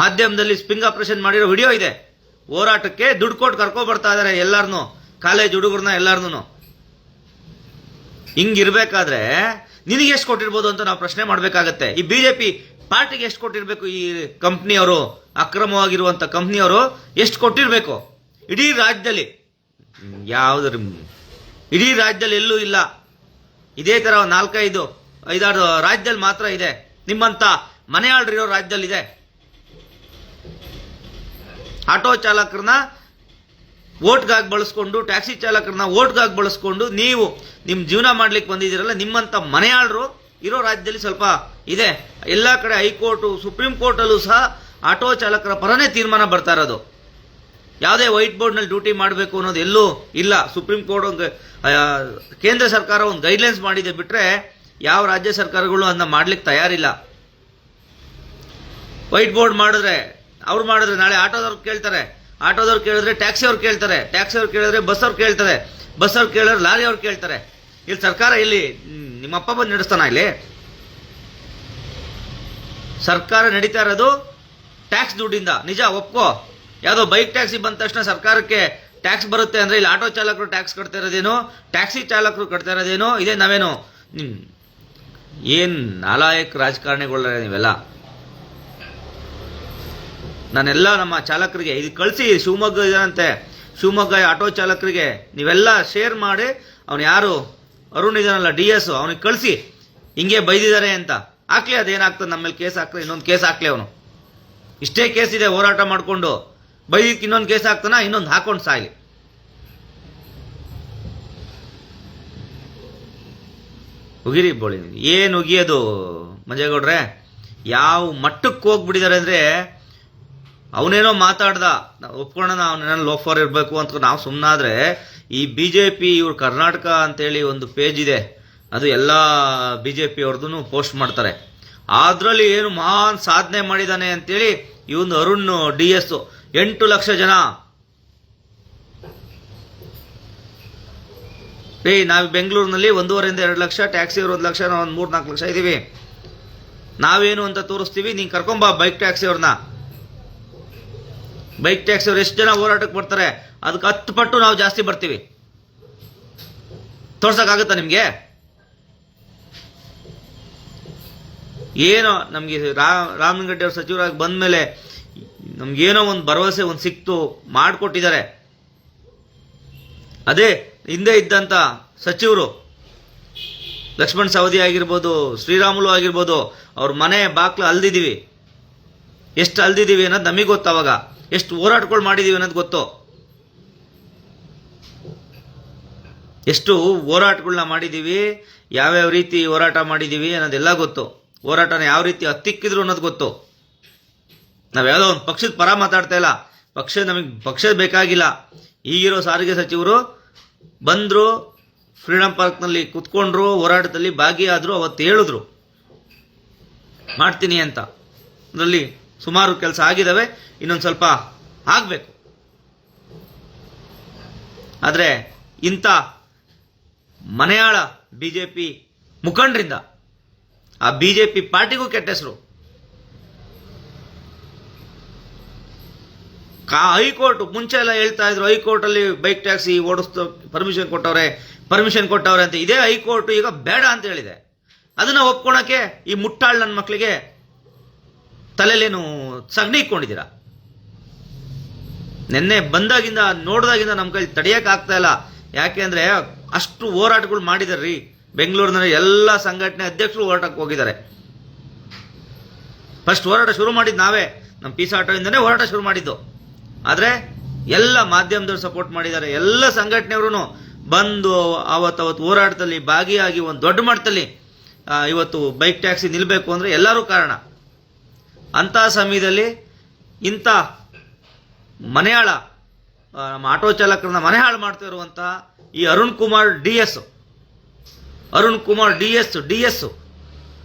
ಮಾಧ್ಯಮದಲ್ಲಿ ಸ್ಪಿಂಗ್ ಆಪರೇಷನ್ ಮಾಡಿರೋ ವಿಡಿಯೋ ಇದೆ. ಹೋರಾಟಕ್ಕೆ ದುಡ್ಡು ಕೊಟ್ಟು ಕರ್ಕೊಂಡ್ಬರ್ತಾ ಇದಾರೆ ಎಲ್ಲಾರನು, ಕಾಲೇಜ್ ಹುಡುಗರನ್ನ ಎಲ್ಲಾರನು. ಹಿಂಗಿರ್ಬೇಕಾದ್ರೆ ನಿನಗೆ ಎಷ್ಟು ಕೊಟ್ಟಿರ್ಬೋದು ಅಂತ ನಾವು ಪ್ರಶ್ನೆ ಮಾಡಬೇಕಾಗತ್ತೆ. ಈ BJP ಪಾರ್ಟಿಗೆ ಎಷ್ಟು ಕೊಟ್ಟಿರ್ಬೇಕು? ಈ ಕಂಪ್ನಿಯವರು, ಅಕ್ರಮವಾಗಿರುವಂಥ ಕಂಪ್ನಿಯವರು ಎಷ್ಟು ಕೊಟ್ಟಿರಬೇಕು? ಇಡೀ ರಾಜ್ಯದಲ್ಲಿ ಇಡೀ ರಾಜ್ಯದಲ್ಲಿ ಎಲ್ಲೂ ಇಲ್ಲ. ಇದೇ ಥರ 4-5 ರಾಜ್ಯದಲ್ಲಿ ಮಾತ್ರ ಇದೆ. ನಿಮ್ಮಂಥ ಮನೆಯಾಳ್ರಿರೋ ರಾಜ್ಯದಲ್ಲಿದೆ. ಆಟೋ ಚಾಲಕರನ್ನ ಓಟ್ಗಾಗಿ ಬಳಸ್ಕೊಂಡು, ಟ್ಯಾಕ್ಸಿ ಚಾಲಕರನ್ನ ಓಟ್ಗಾಗಿ ಬಳಸ್ಕೊಂಡು ನೀವು ನಿಮ್ಮ ಜೀವನ ಮಾಡ್ಲಿಕ್ಕೆ ಬಂದಿದ್ದೀರಲ್ಲ, ನಿಮ್ಮಂಥ ಮನೆಯಾಳರು ಇರೋ ರಾಜ್ಯದಲ್ಲಿ ಸ್ವಲ್ಪ ಇದೆ. ಎಲ್ಲ ಕಡೆ ಹೈಕೋರ್ಟು, ಸುಪ್ರೀಂ ಕೋರ್ಟಲ್ಲೂ ಸಹ ಆಟೋ ಚಾಲಕರ ಪರನೇ ತೀರ್ಮಾನ ಬರ್ತಾ ಇರೋದು. ಯಾವುದೇ ವೈಟ್ ಬೋರ್ಡ್ನಲ್ಲಿ ಡ್ಯೂಟಿ ಮಾಡಬೇಕು ಅನ್ನೋದು ಎಲ್ಲೂ ಇಲ್ಲ. ಸುಪ್ರೀಂ ಕೋರ್ಟ್ ಕೇಂದ್ರ ಸರ್ಕಾರ ಒಂದು ಗೈಡ್ಲೈನ್ಸ್ ಮಾಡಿದೆ ಬಿಟ್ಟರೆ ಯಾವ ರಾಜ್ಯ ಸರ್ಕಾರಗಳು ಅದನ್ನ ಮಾಡ್ಲಿಕ್ಕೆ ತಯಾರಿಲ್ಲ. ವೈಟ್ ಬೋರ್ಡ್ ಮಾಡಿದ್ರೆ ನಾಳೆ ಆಟೋದವ್ರು ಕೇಳ್ತಾರೆ, ಆಟೋದವ್ರು ಕೇಳಿದ್ರೆ ಟ್ಯಾಕ್ಸಿ ಅವ್ರು ಕೇಳ್ತಾರೆ, ಟ್ಯಾಕ್ಸಿ ಅವ್ರು ಕೇಳಿದ್ರೆ ಬಸ್ ಅವ್ರು ಕೇಳ್ತಾರೆ, ಬಸ್ ಅವ್ರು ಕೇಳಿದ್ರೆ ಲಾರಿ ಅವ್ರು ಕೇಳ್ತಾರೆ. ಇಲ್ಲಿ ಸರ್ಕಾರ ಇಲ್ಲಿ ನಿಮ್ಮಪ್ಪ ಬಂದು ನಡೆಸ್ತಾನ? ಇಲ್ಲಿ ಸರ್ಕಾರ ನಡೀತಾ ಇರೋದು ಟ್ಯಾಕ್ಸ್ ದುಡ್ಡಿಂದ. ನಿಜ ಒಪ್ಕೋ. ಯಾವುದೋ ಬೈಕ್ ಟ್ಯಾಕ್ಸಿ ಬಂದ ತಕ್ಷಣ ಸರ್ಕಾರಕ್ಕೆ ಟ್ಯಾಕ್ಸ್ ಬರುತ್ತೆ ಅಂದರೆ ಇಲ್ಲಿ ಆಟೋ ಚಾಲಕರು ಟ್ಯಾಕ್ಸ್ ಕಟ್ತಾ ಇರೋದೇನು, ಟ್ಯಾಕ್ಸಿ ಚಾಲಕರು ಕಟ್ತಾ ಇರೋದೇನು? ಇದೇ ನಾವೇನು ಏನು ನಾಲಾಯಕ್ ರಾಜಕಾರಣಿಗಳ ನೀವೆಲ್ಲ. ನಾನೆಲ್ಲ ನಮ್ಮ ಚಾಲಕರಿಗೆ ಇದು ಕಳಿಸಿ, ಶಿವಮೊಗ್ಗ ಇದಂತೆ, ಶಿವಮೊಗ್ಗ ಆಟೋ ಚಾಲಕರಿಗೆ ನೀವೆಲ್ಲ ಶೇರ್ ಮಾಡಿ, ಅವನು ಯಾರು ಅರುಣ್ ಇದಾನಲ್ಲ DS, ಅವನಿಗೆ ಕಳಿಸಿ ಹಿಂಗೆ ಬೈದಿದ್ದಾರೆ ಅಂತ ಹಾಕ್ಲಿ. ಅದೇನಾಗ್ತದೆ, ನಮ್ಮ ಮೇಲೆ ಕೇಸ್ ಹಾಕ್ಲಿ, ಇನ್ನೊಂದು ಕೇಸ್ ಹಾಕ್ಲಿ. ಅವನು ಇಷ್ಟೇ ಕೇಸ್ ಇದೆ, ಹೋರಾಟ ಮಾಡಿಕೊಂಡು ಬೈದಿಕ್ಕೆ ಇನ್ನೊಂದು ಕೇಸ್ ಹಾಕ್ತಾನ, ಇನ್ನೊಂದು ಹಾಕೊಂಡು ಸಾಯ್ಲಿ. ಉಗಿರಿ ಬೋಳಿ. ಏನು ಉಗಿಯೋದು ಮಂಜೇಗೌಡ್ರೆ? ಯಾವ ಮಟ್ಟಕ್ಕೆ ಹೋಗ್ಬಿಟ್ಟಿದ್ದಾರೆ ಅಂದರೆ, ಅವನೇನೋ ಮಾತಾಡ್ದ, ಒಪ್ಕೊಳ್ಳೋಣ, ಅವನೇನೋ ಲೋಫರ್ ಇರಬೇಕು ಅಂತ ನಾವು ಸುಮ್ಮನಾದ್ರೆ ಈ BJP ಇವ್ರು ಕರ್ನಾಟಕ ಅಂತೇಳಿ ಒಂದು ಪೇಜ್ ಇದೆ, ಅದು ಎಲ್ಲ BJP ಅವ್ರದ್ದು ಪೋಸ್ಟ್ ಮಾಡ್ತಾರೆ. ಅದರಲ್ಲಿ ಏನು ಮಹಾನ್ ಸಾಧನೆ ಮಾಡಿದಾನೆ ಅಂತೇಳಿ ಇವನು ಅರುಣ್ DS 8 ಲಕ್ಷ ಜನ. ನಾವು ಬೆಂಗಳೂರಿನಲ್ಲಿ 1.5 2 ಲಕ್ಷ, ಟ್ಯಾಕ್ಸಿ 1 ಲಕ್ಷ, ನಾವು 3-4 ಲಕ್ಷ ಇದೀವಿ. ನಾವೇನು ಅಂತ ತೋರಿಸ್ತೀವಿ, ನೀನ್ ಕರ್ಕೊಂಬ ಬೈಕ್ ಟ್ಯಾಕ್ಸಿ ಅವ್ರನ್ನ. ಬೈಕ್ ಟ್ಯಾಕ್ಸಿ ಅವ್ರು ಎಷ್ಟು ಜನ ಹೋರಾಟಕ್ಕೆ ಬರ್ತಾರೆ, ಅದಕ್ಕೆ 10 ಪಟ್ಟು ನಾವು ಜಾಸ್ತಿ ಬರ್ತೀವಿ. ತೋರ್ಸಕ್ಕಾಗತ್ತಾ ನಿಮ್ಗೆ? ಏನೋ ನಮ್ಗೆ ರಾಮಲಿಂಗರೆಡ್ಡಿ ಅವ್ರ ಸಚಿವರಾಗಿ ಬಂದ್ಮೇಲೆ ನಮ್ಗೇನೋ ಒಂದು ಭರವಸೆ ಒಂದು ಸಿಕ್ತು, ಮಾಡಿಕೊಟ್ಟಿದ್ದಾರೆ. ಅದೇ ಹಿಂದೆ ಇದ್ದಂತ ಸಚಿವರು ಲಕ್ಷ್ಮಣ್ ಸವದಿ ಆಗಿರ್ಬೋದು, ಶ್ರೀರಾಮುಲು ಆಗಿರ್ಬೋದು, ಅವ್ರ ಮನೆ ಬಾಕ್ಲು ಅಲ್ದಿದ್ದೀವಿ. ಎಷ್ಟು ಅಲ್ದಿದ್ದೀವಿ ಅನ್ನೋದು ನಮಗೆ ಗೊತ್ತು. ಅವಾಗ ಎಷ್ಟು ಹೋರಾಟಗಳು ಮಾಡಿದೀವಿ ಅನ್ನೋದು ಗೊತ್ತು. ಎಷ್ಟು ಹೋರಾಟಗಳನ್ನ ಮಾಡಿದೀವಿ, ಯಾವ್ಯಾವ ರೀತಿ ಹೋರಾಟ ಮಾಡಿದೀವಿ ಅನ್ನೋದೆಲ್ಲ ಗೊತ್ತು. ಹೋರಾಟನ ಯಾವ ರೀತಿ ಹತ್ತಿಕ್ಕಿದ್ರು ಅನ್ನೋದು ಗೊತ್ತು. ನಾವ್ ಯಾವುದೋ ಒಂದು ಪಕ್ಷದ ಪರ ಮಾತಾಡ್ತಾ ಇಲ್ಲ. ನಮಗೆ ಪಕ್ಷ ಬೇಕಾಗಿಲ್ಲ. ಈಗಿರೋ ಸಾರಿಗೆ ಸಚಿವರು ಬಂದ್ರು, ಫ್ರೀಡಂ ಪಾರ್ಕ್ನಲ್ಲಿ ಕುತ್ಕೊಂಡ್ರು, ಹೋರಾಟದಲ್ಲಿ ಭಾಗಿಯಾದ್ರು, ಅವತ್ತು ಹೇಳಿದ್ರು ಮಾಡ್ತೀನಿ ಅಂತ. ಅದರಲ್ಲಿ ಸುಮಾರು ಕೆಲಸ ಆಗಿದಾವೆ, ಇನ್ನೊಂದು ಸ್ವಲ್ಪ ಆಗ್ಬೇಕು. ಆದ್ರೆ ಇಂಥ ಮನೆಯಾಳ BJP ಮುಖಂಡರಿಂದ ಆ BJP ಪಾರ್ಟಿಗೂ ಕೆಟ್ಟ ಹೆಸರು. ಹೈಕೋರ್ಟ್ ಮುಂಚೆ ಎಲ್ಲ ಹೇಳ್ತಾ ಇದ್ರು, ಹೈಕೋರ್ಟ್ ಅಲ್ಲಿ ಬೈಕ್ ಟ್ಯಾಕ್ಸಿ ಓಡಿಸ್ತಾ ಪರ್ಮಿಷನ್ ಕೊಟ್ಟವ್ರೆ ಅಂತ. ಇದೇ ಹೈಕೋರ್ಟ್ ಈಗ ಬೇಡ ಅಂತ ಹೇಳಿದೆ. ಅದನ್ನ ಒಪ್ಕೊಳಕ್ಕೆ ಈ ಮುಟ್ಟಾಳ್ ನನ್ನ ಮಕ್ಕಳಿಗೆ ತಲೆಲೇನು ಸಗಣಿ ಇಟ್ಕೊಂಡಿದ್ದೀರಾ? ನಿನ್ನೆ ಬಂದಾಗಿಂದ ನೋಡ್ದಾಗಿಂದ ನಮ್ಮ ಕೈ ತಡೆಯಕ್ ಆಗ್ತಾ ಇಲ್ಲ. ಯಾಕೆಂದ್ರೆ ಅಷ್ಟು ಹೋರಾಟಗಳು ಮಾಡಿದಾರ್ರಿ. ಬೆಂಗಳೂರಿನಲ್ಲಿ ಎಲ್ಲ ಸಂಘಟನೆ ಅಧ್ಯಕ್ಷರು ಹೋರಾಟಕ್ಕೆ ಹೋಗಿದ್ದಾರೆ. ಫಸ್ಟ್ ಹೋರಾಟ ಶುರು ಮಾಡಿದ್ದು ನಾವೇ, ನಮ್ಮ ಪೀಸ್ ಆಟೋಯಿಂದನೇ ಹೋರಾಟ ಶುರು ಮಾಡಿದ್ದು. ಆದ್ರೆ ಎಲ್ಲ ಮಾಧ್ಯಮದವ್ರು ಸಪೋರ್ಟ್ ಮಾಡಿದ್ದಾರೆ. ಎಲ್ಲ ಸಂಘಟನೆಯವರು ಬಂದು ಅವತ್ತು ಹೋರಾಟದಲ್ಲಿ ಭಾಗಿಯಾಗಿ ಒಂದು ದೊಡ್ಡ ಮಟ್ಟದಲ್ಲಿ ಇವತ್ತು ಬೈಕ್ ಟ್ಯಾಕ್ಸಿ ನಿಲ್ಬೇಕು ಅಂದ್ರೆ ಎಲ್ಲರೂ ಕಾರಣ. ಅಂತ ಸಮಯದಲ್ಲಿ ಇಂಥ ಮನೆಯಾಳ ನಮ್ಮ ಆಟೋ ಚಾಲಕರನ್ನ ಮನೆ ಹಾಳು ಮಾಡ್ತಾ ಇರುವಂತಹ ಈ ಅರುಣ್ ಕುಮಾರ್ DS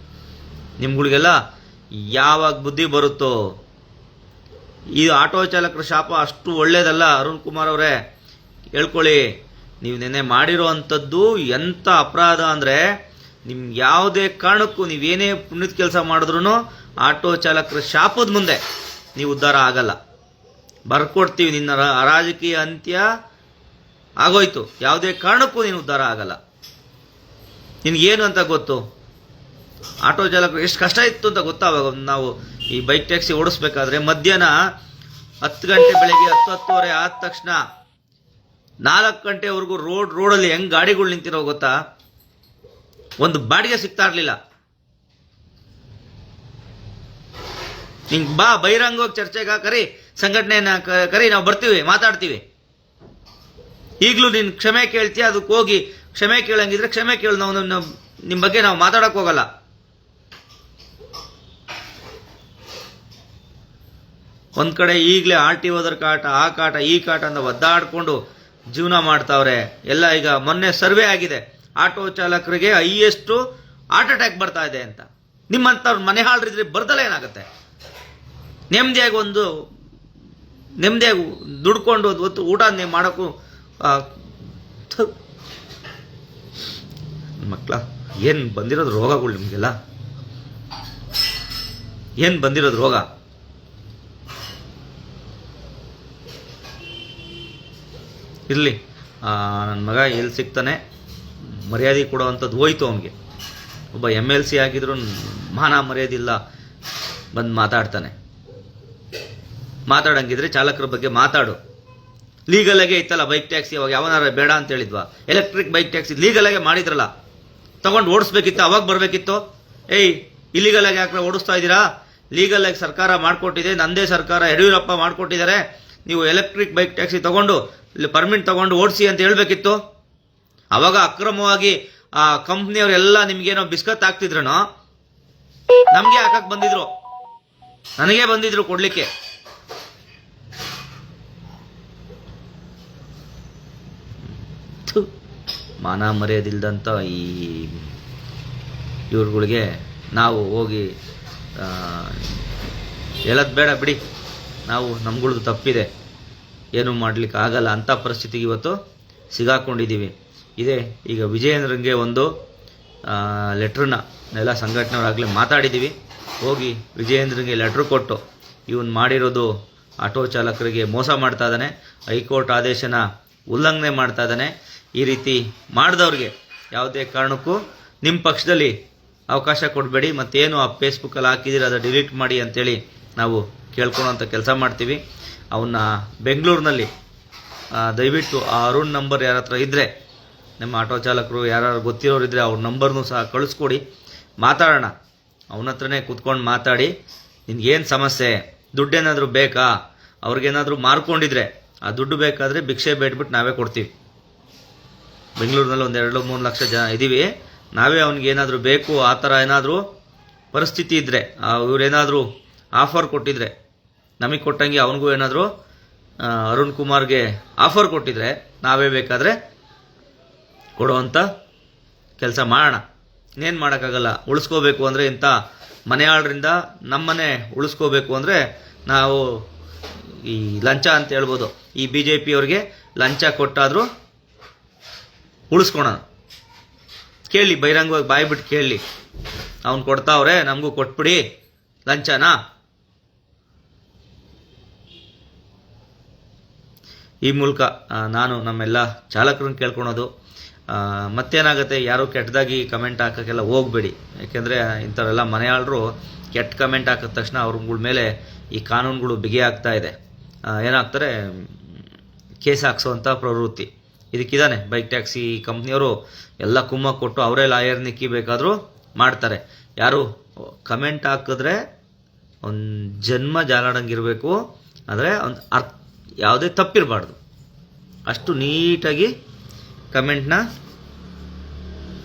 ನಿಮ್ಗಳಿಗೆಲ್ಲ ಯಾವಾಗ ಬುದ್ಧಿ ಬರುತ್ತೋ. ಈ ಆಟೋ ಚಾಲಕರ ಶಾಪ ಅಷ್ಟು ಒಳ್ಳೇದಲ್ಲ. ಅರುಣ್ ಕುಮಾರ್ ಅವರೇ ಹೇಳ್ಕೊಳ್ಳಿ, ನೀವು ನೆನ್ನೆ ಮಾಡಿರೋ ಅಂಥದ್ದು ಎಂಥ ಅಪರಾಧ ಅಂದ್ರೆ, ನಿಮ್ಗೆ ಯಾವುದೇ ಕಾರಣಕ್ಕೂ ನೀವೇನೇ ಪುಣ್ಯದ ಕೆಲಸ ಮಾಡಿದ್ರು ಆಟೋ ಚಾಲಕರ ಶಾಪದ ಮುಂದೆ ನೀವು ಉದ್ಧಾರ ಆಗಲ್ಲ. ಬರ್ಕೊಡ್ತೀವಿ, ನಿನ್ನ ರಾಜಕೀಯ ಅಂತ್ಯ ಆಗೋಯ್ತು. ಯಾವುದೇ ಕಾರಣಕ್ಕೂ ನೀನು ಉದ್ಧಾರ ಆಗಲ್ಲ. ನಿನ್ಗೇನು ಅಂತ ಗೊತ್ತು? ಆಟೋ ಚಾಲಕರು ಎಷ್ಟು ಕಷ್ಟ ಇತ್ತು ಅಂತ ಗೊತ್ತಾವಾಗ. ನಾವು ಈ ಬೈಕ್ ಟ್ಯಾಕ್ಸಿ ಓಡಿಸ್ಬೇಕಾದ್ರೆ ಮಧ್ಯಾಹ್ನ 10 ಗಂಟೆ, ಬೆಳಗ್ಗೆ 10-10:30 ಆದ ತಕ್ಷಣ 4 ಗಂಟೆವರೆಗೂ ರೋಡಲ್ಲಿ ಹೆಂಗ್ ಗಾಡಿಗಳು ನಿಂತಿರೋ ಗೊತ್ತಾ? ಒಂದು ಬಾಡಿಗೆ ಸಿಗ್ತಾ ಇರ್ಲಿಲ್ಲ. ಹಿಂಗ್ ಬಾ ಬಹಿರಂಗವಾಗಿ ಚರ್ಚೆಗ ಕರಿ, ಸಂಘಟನೆಯನ್ನ ಕರಿ, ನಾವು ಬರ್ತೀವಿ, ಮಾತಾಡ್ತೀವಿ. ಈಗಲೂ ನೀನು ಕ್ಷಮೆ ಕೇಳ್ತೀಯ, ಅದಕ್ಕೆ ಹೋಗಿ ಕ್ಷಮೆ ಕೇಳಂಗಿದ್ರೆ ಕ್ಷಮೆ ಕೇಳು. ನಾವು ನಿಮ್ಮ ಬಗ್ಗೆ ನಾವು ಮಾತಾಡಕ್ ಹೋಗಲ್ಲ. ಒಂದ್ ಕಡೆ ಈಗಲೇ RTOದರ ಕಾಟ, ಆ ಕಾಟ, ಈ ಕಾಟ ಅಂತ ಒದ್ದಾಡ್ಕೊಂಡು ಜೀವನ ಮಾಡ್ತಾವ್ರೆ ಎಲ್ಲ. ಈಗ ಮೊನ್ನೆ ಸರ್ವೆ ಆಗಿದೆ, ಆಟೋ ಚಾಲಕರಿಗೆ ಹೈಯೆಸ್ಟ್ ಹಾರ್ಟ್ ಅಟ್ಯಾಕ್ ಬರ್ತಾ ಇದೆ ಅಂತ. ನಿಮ್ಮಂಥವ್ರು ಮನೆ ಹಾಳ್ರಿದ್ರೆ ಬರ್ದಲ್ಲ ಏನಾಗುತ್ತೆ? ನೆಮ್ಮದಿಯಾಗಿ ದುಡ್ಕೊಂಡು ಹೊತ್ತು ಊಟ ಮಾಡೋಕ್ಕೂ ಮಕ್ಕಳ ಏನ್ ಬಂದಿರೋದು ರೋಗಗಳು ನಿಮ್ಗೆಲ್ಲ? ಏನ್ ಬಂದಿರೋದು ರೋಗ? ಇರ್ಲಿ, ನನ್ನ ಮಗ ಎಲ್ಲಿ ಸಿಗ್ತಾನೆ, ಮರ್ಯಾದೆ ಕೊಡೋವಂಥದ್ದು ಹೋಯ್ತು ಅವನಿಗೆ. ಒಬ್ಬ MLC ಆಗಿದ್ರು ಮಾನ ಮರ್ಯಾದೆ ಇಲ್ಲ, ಬಂದು ಮಾತಾಡಂಗಿದ್ರೆ ಚಾಲಕರ ಬಗ್ಗೆ ಮಾತಾಡು. ಲೀಗಲ್ ಆಗೇ ಇತ್ತಲ್ಲ ಬೈಕ್ ಟ್ಯಾಕ್ಸಿ. ಅವಾಗ ಯಾವನಾರ ಬೇಡ ಅಂತ ಹೇಳಿದ್ವಾ? ಎಲೆಕ್ಟ್ರಿಕ್ ಬೈಕ್ ಟ್ಯಾಕ್ಸಿ ಲೀಗಲ್ ಆಗೇ ಮಾಡಿದ್ರಲ್ಲ, ತಗೊಂಡು ಓಡಿಸ್ಬೇಕಿತ್ತು, ಅವಾಗ ಬರ್ಬೇಕಿತ್ತು. ಇಲ್ಲಿಗಲ್ ಆಗಿ ಯಾಕೆ ಓಡಿಸ್ತಾ ಇದ್ದೀರಾ? ಲೀಗಲ್ ಆಗಿ ಸರ್ಕಾರ ಮಾಡಿಕೊಟ್ಟಿದೆ, ನಂದೇ ಸರ್ಕಾರ, ಯಡಿಯೂರಪ್ಪ ಮಾಡಿಕೊಟ್ಟಿದ್ದಾರೆ. ನೀವು ಎಲೆಕ್ಟ್ರಿಕ್ ಬೈಕ್ ಟ್ಯಾಕ್ಸಿ ತಗೊಂಡು ಇಲ್ಲಿ ಪರ್ಮಿಟ್ ತಗೊಂಡು ಓಡಿಸಿ ಅಂತ ಹೇಳ್ಬೇಕಿತ್ತು. ಅವಾಗ ಅಕ್ರಮವಾಗಿ ಆ ಕಂಪ್ನಿಯವರೆಲ್ಲ ನಿಮ್ಗೇನೋ ಬಿಸ್ಕತ್ ಹಾಕ್ತಿದ್ರನೋ, ನಮ್ಗೆ ಹಾಕಕ್ ಬಂದಿದ್ರು, ನನಗೆ ಬಂದಿದ್ರು ಕೊಡ್ಲಿಕ್ಕೆ. ಮಾನ ಮರ್ಯಾದಿಲ್ದಂಥ ಈ ಇವ್ರುಗಳಿಗೆ ನಾವು ಹೋಗಿ ಹೇಳೋದು ಬೇಡ ಬಿಡಿ, ನಾವು ನಮ್ಗಳ್ದು ತಪ್ಪಿದೆ, ಏನೂ ಮಾಡಲಿಕ್ಕೆ ಆಗಲ್ಲ ಅಂಥ ಪರಿಸ್ಥಿತಿಗೆ ಇವತ್ತು ಸಿಗಾಕೊಂಡಿದ್ದೀವಿ. ಇದೇ ಈಗ ವಿಜಯೇಂದ್ರನಿಗೆ ಒಂದು ಲೆಟ್ರನ್ನ ಎಲ್ಲ ಸಂಘಟನೆಯವರಾಗಲೇ ಮಾತಾಡಿದ್ದೀವಿ. ಹೋಗಿ ವಿಜಯೇಂದ್ರನಿಗೆ ಲೆಟ್ರ್ ಕೊಟ್ಟು ಇವನು ಮಾಡಿರೋದು ಆಟೋ ಚಾಲಕರಿಗೆ ಮೋಸ ಮಾಡ್ತಾ ಇದ್ದಾನೆ, ಹೈಕೋರ್ಟ್ ಆದೇಶನ ಉಲ್ಲಂಘನೆ ಮಾಡ್ತಾ ಇದ್ದಾನೆ. ಈ ರೀತಿ ಮಾಡಿದವ್ರಿಗೆ ಯಾವುದೇ ಕಾರಣಕ್ಕೂ ನಿಮ್ಮ ಪಕ್ಷದಲ್ಲಿ ಅವಕಾಶ ಕೊಡಬೇಡಿ, ಮತ್ತೇನು ಆ ಫೇಸ್ಬುಕ್ಕಲ್ಲಿ ಹಾಕಿದ್ದೀರ ಅದು ಡಿಲೀಟ್ ಮಾಡಿ ಅಂತೇಳಿ ನಾವು ಕೇಳ್ಕೊಳೋಂಥ ಕೆಲಸ ಮಾಡ್ತೀವಿ. ಅವನ್ನ ಬೆಂಗಳೂರಿನಲ್ಲಿ ದಯವಿಟ್ಟು ಆ ಅರುಣ್ ನಂಬರ್ ಯಾರ ಹತ್ರ ಇದ್ದರೆ, ನಮ್ಮ ಆಟೋ ಚಾಲಕರು ಯಾರು ಗೊತ್ತಿರೋರು ಇದ್ದರೆ ಅವ್ರ ನಂಬರ್ನೂ ಸಹ ಕಳಿಸ್ಕೊಡಿ, ಮಾತಾಡೋಣ. ಅವನ ಹತ್ರನೇ ಕೂತ್ಕೊಂಡು ಮಾತಾಡಿ, ನಿನ್ಗೇನು ಸಮಸ್ಯೆ, ದುಡ್ಡೇನಾದರೂ ಬೇಕಾ, ಅವ್ರಿಗೇನಾದರೂ ಮಾರ್ಕೊಂಡಿದ್ರೆ ಆ ದುಡ್ಡು ಬೇಕಾದರೆ ಭಿಕ್ಷೆ ಬೇಡ್ಬಿಟ್ಟು ನಾವೇ ಕೊಡ್ತೀವಿ. ಬೆಂಗಳೂರಿನಲ್ಲಿ ಒಂದು 2-3 ಲಕ್ಷ ಜನ ಇದ್ದೀವಿ, ನಾವೇ ಅವ್ನಿಗೇನಾದರೂ ಬೇಕು ಆ ಥರ ಏನಾದರೂ ಪರಿಸ್ಥಿತಿ ಇದ್ದರೆ, ಇವರೇನಾದರೂ ಆಫರ್ ಕೊಟ್ಟಿದ್ರೆ, ನಮಗೆ ಕೊಟ್ಟಂಗೆ ಅವನಿಗೂ ಏನಾದರೂ ಅರುಣ್ ಕುಮಾರ್ಗೆ ಆಫರ್ ಕೊಟ್ಟಿದ್ರೆ ನಾವೇ ಬೇಕಾದರೆ ಕೊಡುವಂಥ ಕೆಲಸ ಮಾಡೋಣ. ಇನ್ನೇನು ಮಾಡೋಕ್ಕಾಗಲ್ಲ. ಉಳಿಸ್ಕೋಬೇಕು ಅಂದರೆ ಇಂಥ ಮನೆಯಾಳರಿಂದ ನಮ್ಮನೆ ಉಳಿಸ್ಕೋಬೇಕು ಅಂದರೆ ನಾವು ಈ ಲಂಚ ಅಂತ ಹೇಳ್ಬೋದು, ಈ BJP ಅವ್ರಿಗೆ ಲಂಚ ಕೊಟ್ಟಾದರೂ ಉಳಿಸ್ಕೊಳೋಣ. ಕೇಳಿ, ಬಹಿರಂಗವಾಗಿ ಬಾಯ್ಬಿಟ್ಟು ಕೇಳಿ, ಅವ್ನು ಕೊಡ್ತಾವ್ರೆ ನಮಗೂ ಕೊಟ್ಬಿಡಿ ಲಂಚನಾ. ಈ ಮೂಲಕ ನಾನು ನಮ್ಮೆಲ್ಲ ಚಾಲಕರನ್ನ ಕೇಳ್ಕೊಳೋದು, ಮತ್ತೇನಾಗುತ್ತೆ, ಯಾರು ಕೆಟ್ಟದಾಗಿ ಕಮೆಂಟ್ ಹಾಕೋಕ್ಕೆಲ್ಲ ಹೋಗಬೇಡಿ. ಯಾಕೆಂದರೆ ಇಂಥವರೆಲ್ಲ ಮನೆಯಾಳರು ಕೆಟ್ಟ ಕಮೆಂಟ್ ಹಾಕಿದ ತಕ್ಷಣ ಅವ್ರಗಳ ಮೇಲೆ ಈ ಕಾನೂನುಗಳು ಬಿಗಿ ಆಗ್ತಾ ಇದೆ. ಏನಾಗ್ತಾರೆ, ಕೇಸ್ ಹಾಕ್ಸೋವಂಥ ಪ್ರವೃತ್ತಿ ಇದಕ್ಕಿದ್ದಾನೆ. ಬೈಕ್ ಟ್ಯಾಕ್ಸಿ ಕಂಪ್ನಿಯವರು ಎಲ್ಲ ಕುಮ್ಮ ಕೊಟ್ಟು ಅವರೇ ಲಾಯರ್ ನಿಕ್ಕಿ ಬೇಕಾದರೂ ಮಾಡ್ತಾರೆ. ಯಾರು ಕಮೆಂಟ್ ಹಾಕಿದ್ರೆ ಒಂದು ಜನ್ಮ ಜಾಲಾಡಂಗಿರಬೇಕು, ಆದರೆ ಒಂದು ಯಾವುದೇ ತಪ್ಪಿರಬಾರ್ದು, ಅಷ್ಟು ನೀಟಾಗಿ ಕಮೆಂಟ್ನ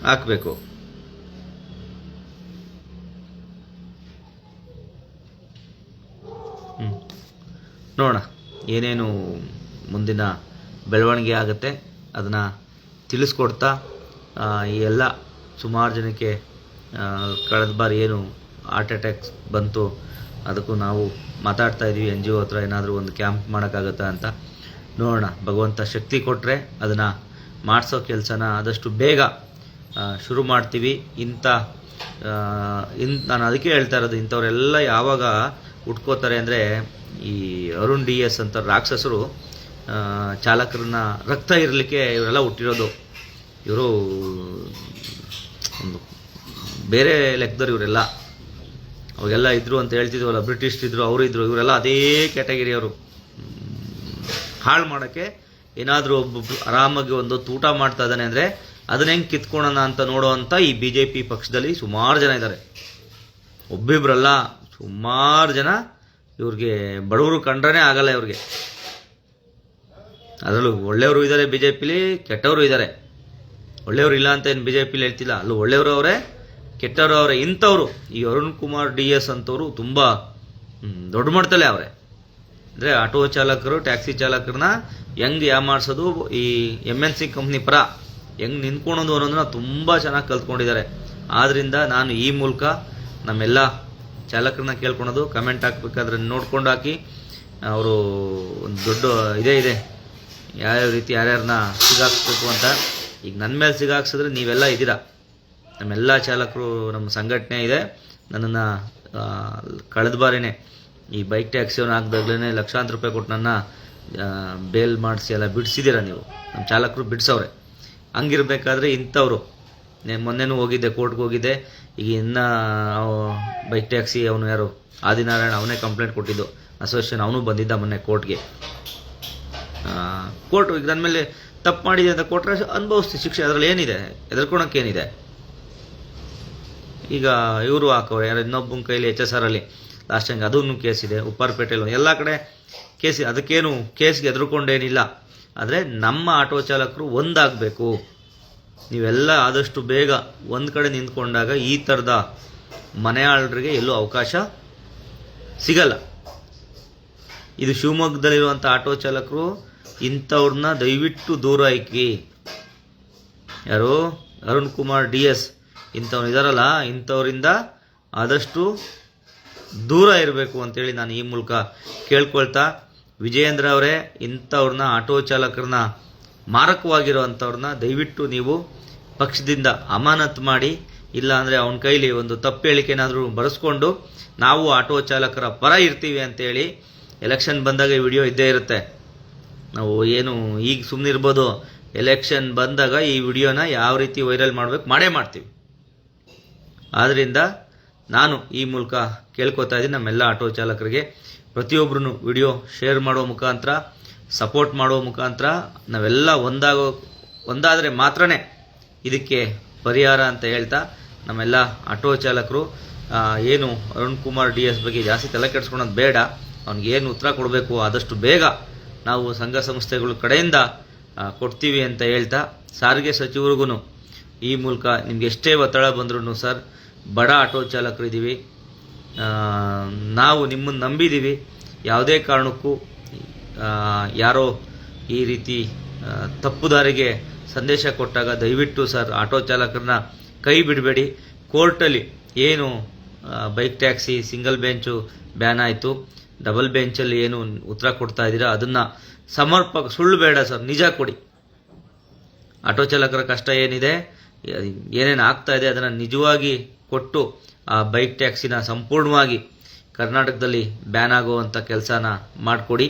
ಹಾಕಬೇಕು. ನೋಡೋಣ ಏನೇನು ಮುಂದಿನ ಬೆಳವಣಿಗೆ ಆಗುತ್ತೆ ಅದನ್ನು ತಿಳಿಸ್ಕೊಡ್ತಾ, ಈ ಎಲ್ಲ ಸುಮಾರು ಜನಕ್ಕೆ ಕಳೆದ ಬಾರಿ ಏನು ಹಾರ್ಟ್ ಅಟ್ಯಾಕ್ಸ್ ಬಂತು ಅದಕ್ಕೂ ನಾವು ಮಾತಾಡ್ತಾ ಇದ್ವಿ, NGO ಹತ್ರ ಏನಾದರೂ ಒಂದು ಕ್ಯಾಂಪ್ ಮಾಡೋಕ್ಕಾಗತ್ತಾ ಅಂತ. ನೋಡೋಣ, ಭಗವಂತ ಶಕ್ತಿ ಕೊಟ್ಟರೆ ಅದನ್ನು ಮಾಡಿಸೋ ಕೆಲಸನ ಆದಷ್ಟು ಬೇಗ ಶುರು ಮಾಡ್ತೀವಿ. ನಾನು ಅದಕ್ಕೆ ಹೇಳ್ತಾ ಇರೋದು, ಇಂಥವರೆಲ್ಲ ಯಾವಾಗ ಉಟ್ಕೋತಾರೆ ಅಂದರೆ, ಈ ಅರುಣ್ DS ಅಂತ ರಾಕ್ಷಸರು ಚಾಲಕರನ್ನ ರಕ್ತ ಇರಲಿಕ್ಕೆ ಇವರೆಲ್ಲ ಹುಟ್ಟಿರೋದು. ಇವರು ಒಂದು ಬೇರೆ ಲೆಕ್ಕದವ್ರು ಇವರೆಲ್ಲ. ಅವಾಗೆಲ್ಲ ಇದ್ರು ಅಂತ ಹೇಳ್ತಿದ್ವಲ್ಲ, ಬ್ರಿಟಿಷ್ ಇದ್ರು, ಅವರು ಇದ್ರು, ಇವರೆಲ್ಲ ಅದೇ ಕ್ಯಾಟಗರಿಯವರು. ಹಾಳು ಮಾಡೋಕ್ಕೆ ಏನಾದರೂ ಒಬ್ಬ ಆರಾಮಾಗಿ ಒಂದು ಊಟ ಮಾಡ್ತಾ ಇದ್ದಾನೆ ಅಂದರೆ ಅದನ್ನ ಹೆಂಗೆ ಕಿತ್ಕೊಳ್ಳೋಣ ಅಂತ ನೋಡೋವಂಥ ಈ BJP ಪಕ್ಷದಲ್ಲಿ ಸುಮಾರು ಜನ ಇದ್ದಾರೆ. ಒಬ್ಬಿಬ್ರಲ್ಲ, ಸುಮಾರು ಜನ. ಇವ್ರಿಗೆ ಬಡವರು ಕಂಡ್ರೇ ಆಗಲ್ಲ ಇವ್ರಿಗೆ. ಅದರಲ್ಲೂ ಒಳ್ಳೆಯವರು ಇದ್ದಾರೆ BJPಲಿ, ಕೆಟ್ಟವರು ಇದ್ದಾರೆ. ಒಳ್ಳೆಯವರು ಇಲ್ಲ ಅಂತ ಏನು BJPಲಿ ಹೇಳ್ತಿಲ್ಲ, ಅಲ್ಲೂ ಒಳ್ಳೆಯವರು ಅವರೇ, ಕೆಟ್ಟವರು ಅವರೇ. ಇಂಥವ್ರು ಈ ಅರುಣ್ ಕುಮಾರ್ DS ಅಂತವರು ತುಂಬ ದೊಡ್ಡ ಮಟ್ಟದಲ್ಲೇ ಅವರೇ. ಅಂದರೆ ಆಟೋ ಚಾಲಕರು, ಟ್ಯಾಕ್ಸಿ ಚಾಲಕರನ್ನ ಹೆಂಗೆ ಯಾಮಾರಿಸೋದು, ಈ MNC ಕಂಪ್ನಿ ಪರ ಹೆಂಗೆ ನಿಂತ್ಕೊಳೋದು ಅನ್ನೋದನ್ನ ತುಂಬ ಚೆನ್ನಾಗಿ ಕಲ್ತ್ಕೊಂಡಿದ್ದಾರೆ. ಆದ್ದರಿಂದ ನಾನು ಈ ಮೂಲಕ ನಮ್ಮೆಲ್ಲ ಚಾಲಕರನ್ನ ಕೇಳ್ಕೊಳೋದು, ಕಮೆಂಟ್ ಹಾಕ್ಬೇಕಾದ್ರೆ ನೋಡ್ಕೊಂಡು ಹಾಕಿ. ಅವರು ಒಂದು ದೊಡ್ಡ ಇದೆ ಯಾವ್ಯಾವ ರೀತಿ ಯಾರ್ಯಾರನ್ನ ಸಿಗಾಕ್ಸ್ಬೇಕು ಅಂತ. ಈಗ ನನ್ನ ಮೇಲೆ ಸಿಗಾಕ್ಸಿದ್ರೆ ನೀವೆಲ್ಲ ಇದ್ದೀರಾ, ನಮ್ಮೆಲ್ಲ ಚಾಲಕರು, ನಮ್ಮ ಸಂಘಟನೆ ಇದೆ. ನನ್ನನ್ನು ಕಳೆದ ಬಾರಿನೇ ಈ ಬೈಕ್ ಟ್ಯಾಕ್ಸಿಯನ್ನು ಹಾಕಿದಾಗಲೇ ಲಕ್ಷಾಂತರ ರೂಪಾಯಿ ಕೊಟ್ಟು ನನ್ನ ಬೇಲ್ ಮಾಡಿಸಿ ಎಲ್ಲ ಬಿಡಿಸಿದ್ದೀರ ನೀವು. ನಮ್ಮ ಚಾಲಕರು ಬಿಡಿಸವ್ರೆ. ಹಂಗಿರ್ಬೇಕಾದ್ರೆ ಇಂಥವ್ರು, ಮೊನ್ನೆನೂ ಹೋಗಿದ್ದೆ, ಕೋರ್ಟ್ಗೆ ಹೋಗಿದ್ದೆ. ಈಗ ಇನ್ನು ಬೈಕ್ ಟ್ಯಾಕ್ಸಿ ಅವನು ಯಾರು ಆದಿನಾರಾಯಣ, ಅವನೇ ಕಂಪ್ಲೇಂಟ್ ಕೊಟ್ಟಿದ್ದು, ಅಸೋಸಿಯೇಷನ್. ಅವನು ಬಂದಿದ್ದ ಮೊನ್ನೆ ಕೋರ್ಟ್ಗೆ. ಕೋರ್ಟ್ ಈಗ ನನ್ನ ಮೇಲೆ ತಪ್ಪು ಮಾಡಿದೆ ಅಂತ ಕೊಟ್ಟರೆ ಅನುಭವಿಸ್ತೀವಿ ಶಿಕ್ಷೆ, ಅದರಲ್ಲಿ ಏನಿದೆ, ಹೆದರ್ಕೊಳಕ್ಕೇನಿದೆ. ಈಗ ಇವರು ಹಾಕೋರು ಯಾರು, ಇನ್ನೊಬ್ಬನ ಕೈಲಿ HSR ಅಲ್ಲಿ ಲಾಸ್ಟ್ ಟೈಮ್ ಅದನ್ನು ಕೇಸಿದೆ, ಉಪ್ಪಾರಪೇಟೆಯಲ್ಲಿ ಎಲ್ಲ ಕಡೆ ಕೇಸ್. ಅದಕ್ಕೇನು ಕೇಸ್ಗೆ ಹೆದರ್ಕೊಂಡೇನಿಲ್ಲ. ಆದರೆ ನಮ್ಮ ಆಟೋ ಚಾಲಕರು ಒಂದಾಗಬೇಕು. ನೀವೆಲ್ಲ ಆದಷ್ಟು ಬೇಗ ಒಂದು ಕಡೆ ನಿಂತ್ಕೊಂಡಾಗ ಈ ಥರದ ಮನೆಯಾಳರಿಗೆ ಎಲ್ಲೂ ಅವಕಾಶ ಸಿಗಲ್ಲ. ಇದು ಶಿವಮೊಗ್ಗದಲ್ಲಿರುವಂಥ ಆಟೋ ಚಾಲಕರು ಇಂಥವ್ರನ್ನ ದಯವಿಟ್ಟು ದೂರ ಇಕ್ಕಿ. ಯಾರು ಅರುಣ್ ಕುಮಾರ್ DS ಇಂಥವ್ರು ಇದಾರಲ್ಲ, ಇಂಥವರಿಂದ ಆದಷ್ಟು ದೂರ ಇರಬೇಕು ಅಂತೇಳಿ ನಾನು ಈ ಮೂಲಕ ಕೇಳ್ಕೊಳ್ತಾ, ವಿಜಯೇಂದ್ರ ಅವರೇ, ಇಂಥವ್ರನ್ನ ಆಟೋ ಚಾಲಕರನ್ನ ಮಾರಕವಾಗಿರೋವಂಥವ್ರನ್ನ ದಯವಿಟ್ಟು ನೀವು ಪಕ್ಷದಿಂದ ಅಮಾನತು ಮಾಡಿ, ಇಲ್ಲ ಅಂದರೆ ಅವನ ಕೈಲಿ ಒಂದು ತಪ್ಪು ಹೇಳಿಕೆನಾದರೂ ಬರೆಸ್ಕೊಂಡು ನಾವು ಆಟೋ ಚಾಲಕರ ಪರ ಇರ್ತೀವಿ ಅಂತೇಳಿ ಎಲೆಕ್ಷನ್ ಬಂದಾಗ ಈ ವಿಡಿಯೋ ಇದ್ದೇ ಇರುತ್ತೆ. ನಾವು ಏನು ಈಗ ಸುಮ್ಮನೆ ಇರ್ಬೋದು, ಎಲೆಕ್ಷನ್ ಬಂದಾಗ ಈ ವಿಡಿಯೋನ ಯಾವ ರೀತಿ ವೈರಲ್ ಮಾಡಬೇಕು ಮಾಡೇ ಮಾಡ್ತೀವಿ. ಆದ್ದರಿಂದ ನಾನು ಈ ಮೂಲಕ ಕೇಳ್ಕೊತಾ ಇದ್ದೀನಿ ನಮ್ಮೆಲ್ಲ ಆಟೋ ಚಾಲಕರಿಗೆ, ಪ್ರತಿಯೊಬ್ಬರೂ ವಿಡಿಯೋ ಶೇರ್ ಮಾಡೋ ಮುಖಾಂತರ, ಸಪೋರ್ಟ್ ಮಾಡೋ ಮುಖಾಂತರ ನಾವೆಲ್ಲ ಒಂದಾದರೆ ಮಾತ್ರನೇ ಇದಕ್ಕೆ ಪರಿಹಾರ ಅಂತ ಹೇಳ್ತಾ, ನಮ್ಮೆಲ್ಲ ಆಟೋ ಚಾಲಕರು ಏನು ಅರುಣ್ ಕುಮಾರ್ DS ಬಗ್ಗೆ ಜಾಸ್ತಿ ತಲೆ ಕೆಡಿಸ್ಕೊಳೋದು ಬೇಡ, ಅವ್ನಿಗೇನು ಉತ್ತರ ಕೊಡಬೇಕು ಆದಷ್ಟು ಬೇಗ ನಾವು ಸಂಘ ಸಂಸ್ಥೆಗಳ ಕಡೆಯಿಂದ ಕೊಡ್ತೀವಿ ಅಂತ ಹೇಳ್ತಾ, ಸಾರಿಗೆ ಸಚಿವರಿಗೂ ಈ ಮೂಲಕ ನಿಮ್ಗೆ ಎಷ್ಟೇ ಒತ್ತಡ ಬಂದ್ರೂ ಸರ್, ಬಡ ಆಟೋ ಚಾಲಕರಿದ್ದೀವಿ, ನಾವು ನಿಮ್ಮನ್ನು ನಂಬಿದ್ದೀವಿ, ಯಾವುದೇ ಕಾರಣಕ್ಕೂ ಯಾರೋ ಈ ರೀತಿ ತಪ್ಪು ದಾರಿಗೆ ಸಂದೇಶ ಕೊಟ್ಟಾಗ ದಯವಿಟ್ಟು ಸರ್ ಆಟೋ ಚಾಲಕರನ್ನ ಕೈ ಬಿಡಬೇಡಿ. ಕೋರ್ಟಲ್ಲಿ ಏನು bike taxi single bench ban ಆಯಿತು, ಡಬಲ್ ಬೆಂಚಲ್ಲಿ ಏನು ಉತ್ತರ ಕೊಡ್ತಾ ಇದ್ದೀರಾ ಅದನ್ನು ಸಮರ್ಪಕ, ಸುಳ್ಳು ಬೇಡ ಸರ್, ನಿಜ ಕೊಡಿ. ಆಟೋ ಚಾಲಕರ ಕಷ್ಟ ಏನಿದೆ, ಏನೇನು ಆಗ್ತಾ ಇದೆ ಅದನ್ನು ನಿಜವಾಗಿ ಕೊಟ್ಟು ಆ ಬೈಕ್ ಟ್ಯಾಕ್ಸಿನ ಸಂಪೂರ್ಣವಾಗಿ ಕರ್ನಾಟಕದಲ್ಲಿ ಬ್ಯಾನ್ ಆಗುವಂಥ ಕೆಲಸನ ಮಾಡಿಕೊಡಿ.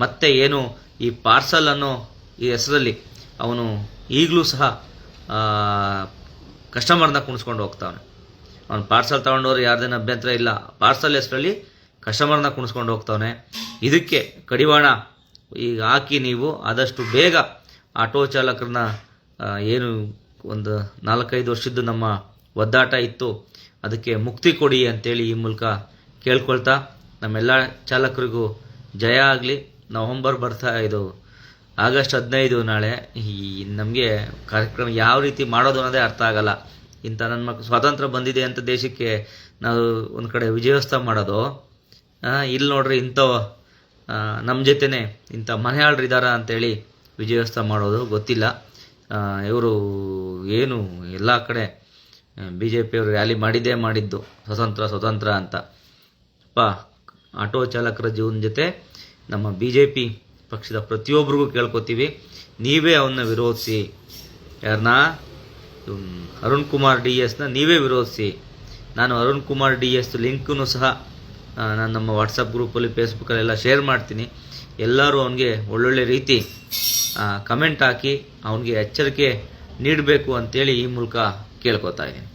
ಮತ್ತು ಏನು ಈ ಪಾರ್ಸಲ್ ಅನ್ನೋ ಈ ಹೆಸರಲ್ಲಿ ಅವನು ಈಗಲೂ ಸಹ ಕಸ್ಟಮರ್ನ ಕುಣಿಸ್ಕೊಂಡು ಹೋಗ್ತಾವನೆ. ಅವನು ಪಾರ್ಸಲ್ ತೊಗೊಂಡವ್ರು ಯಾರ್ದೇನು ಅಭ್ಯಂತರ ಇಲ್ಲ, ಪಾರ್ಸಲ್ ಹೆಸರಲ್ಲಿ ಕಸ್ಟಮರ್ನ ಕುಣಿಸ್ಕೊಂಡು ಹೋಗ್ತಾವನೆ. ಇದಕ್ಕೆ ಕಡಿವಾಣ ಈಗ ಹಾಕಿ ನೀವು ಆದಷ್ಟು ಬೇಗ ಆಟೋ ಚಾಲಕರನ್ನ ಏನು ಒಂದು 4-5 ವರ್ಷದ್ದು ನಮ್ಮ ಒದ್ದಾಟ ಇತ್ತು ಅದಕ್ಕೆ ಮುಕ್ತಿ ಕೊಡಿ ಅಂತೇಳಿ ಈ ಮೂಲಕ ಕೇಳ್ಕೊಳ್ತಾ, ನಮ್ಮೆಲ್ಲ ಚಾಲಕರಿಗೂ ಜಯ ಆಗಲಿ. ನವಂಬರ್ ಇದು ಆಗಸ್ಟ್ 15 ನಾಳೆ. ಈ ನಮಗೆ ಕಾರ್ಯಕ್ರಮ ಯಾವ ರೀತಿ ಮಾಡೋದು ಅನ್ನೋದೇ ಅರ್ಥ ಆಗಲ್ಲ. ಇಂಥ ನನ್ನ ಮಕ್ಕಳು ಸ್ವಾತಂತ್ರ್ಯ ಬಂದಿದೆ ಅಂತ ದೇಶಕ್ಕೆ ನಾವು ಒಂದು ಕಡೆ ವಿಜಯೋತ್ಸವ ಮಾಡೋದು, ಇಲ್ಲಿ ನೋಡ್ರಿ ಇಂಥ ನಮ್ಮ ಜೊತೆನೆ ಇಂಥ ಮನೆಯಾಳ್ರು ಇದ್ದಾರಾ ಅಂತೇಳಿ ವಿಜಯೋತ್ಸವ ಮಾಡೋದು ಗೊತ್ತಿಲ್ಲ. ಇವರು ಏನು ಎಲ್ಲ ಕಡೆ BJP ಅವರು ರ್ಯಾಲಿ ಮಾಡಿದ್ದು ಸ್ವತಂತ್ರ ಅಂತ. ಆಟೋ ಚಾಲಕರ ಜೀವನ ಜೊತೆ ನಮ್ಮ BJP ಪಕ್ಷದ ಪ್ರತಿಯೊಬ್ಬರಿಗೂ ಕೇಳ್ಕೊತೀವಿ, ನೀವೇ ಅವನ್ನ ವಿರೋಧಿಸಿ. ಯಾರನ್ನ? ಅರುಣ್ ಕುಮಾರ್ DS ನೀವೇ ವಿರೋಧಿಸಿ. ನಾನು ಅರುಣ್ ಕುಮಾರ್ DS ಲಿಂಕನ್ನು ಸಹ ನಾನು ನಮ್ಮ ವಾಟ್ಸಪ್ ಗ್ರೂಪಲ್ಲಿ ಫೇಸ್ಬುಕ್ಕಲ್ಲೆಲ್ಲ ಶೇರ್ ಮಾಡ್ತೀನಿ. ಎಲ್ಲರೂ ಅವನಿಗೆ ಒಳ್ಳೊಳ್ಳೆ ರೀತಿ ಕಮೆಂಟ್ ಹಾಕಿ ಅವನಿಗೆ ಎಚ್ಚರಿಕೆ ನೀಡಬೇಕು ಅಂತೇಳಿ ಈ ಮೂಲಕ ಕೇಳ್ಕೊತಾ ಇದ್ದೀನಿ.